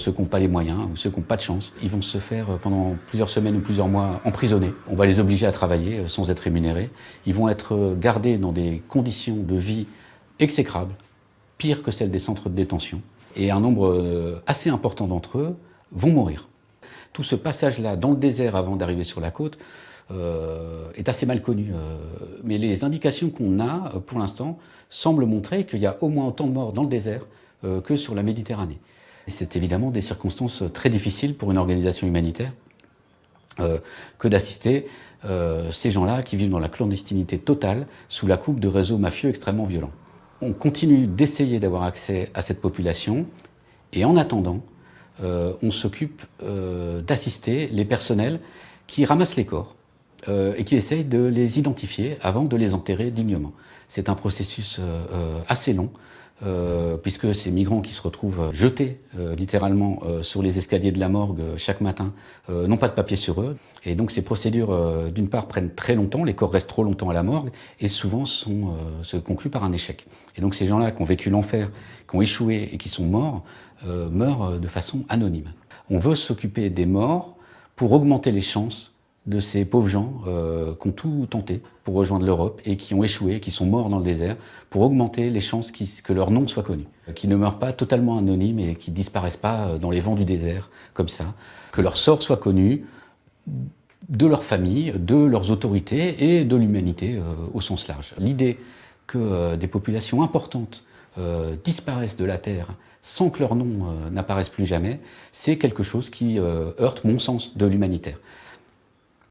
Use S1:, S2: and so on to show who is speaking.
S1: ceux qui n'ont pas les moyens ou ceux qui n'ont pas de chance. Ils vont se faire pendant plusieurs semaines ou plusieurs mois emprisonner. On va les obliger à travailler sans être rémunérés. Ils vont être gardés dans des conditions de vie exécrables, pires que celles des centres de détention. Et un nombre assez important d'entre eux vont mourir. Tout ce passage-là dans le désert avant d'arriver sur la côte est assez mal connu. Mais les indications qu'on a pour l'instant semblent montrer qu'il y a au moins autant de morts dans le désert que sur la Méditerranée. C'est évidemment des circonstances très difficiles pour une organisation humanitaire que d'assister ces gens-là qui vivent dans la clandestinité totale sous la coupe de réseaux mafieux extrêmement violents. On continue d'essayer d'avoir accès à cette population et en attendant, on s'occupe d'assister les personnels qui ramassent les corps et qui essayent de les identifier avant de les enterrer dignement. C'est un processus assez long, puisque ces migrants qui se retrouvent jetés littéralement sur les escaliers de la morgue chaque matin n'ont pas de papier sur eux. Et donc ces procédures, d'une part, prennent très longtemps, les corps restent trop longtemps à la morgue, et souvent se concluent par un échec. Et donc ces gens-là qui ont vécu l'enfer, qui ont échoué et qui sont morts, meurent de façon anonyme. On veut s'occuper des morts pour augmenter les chances de ces pauvres gens qui ont tout tenté pour rejoindre l'Europe et qui ont échoué, qui sont morts dans le désert, pour augmenter les chances que leur nom soit connu, qu'ils ne meurent pas totalement anonymes et qu'ils ne disparaissent pas dans les vents du désert, comme ça, que leur sort soit connu de leur famille, de leurs autorités et de l'humanité au sens large. L'idée que des populations importantes disparaissent de la Terre sans que leur nom n'apparaisse plus jamais, c'est quelque chose qui heurte mon sens de l'humanitaire.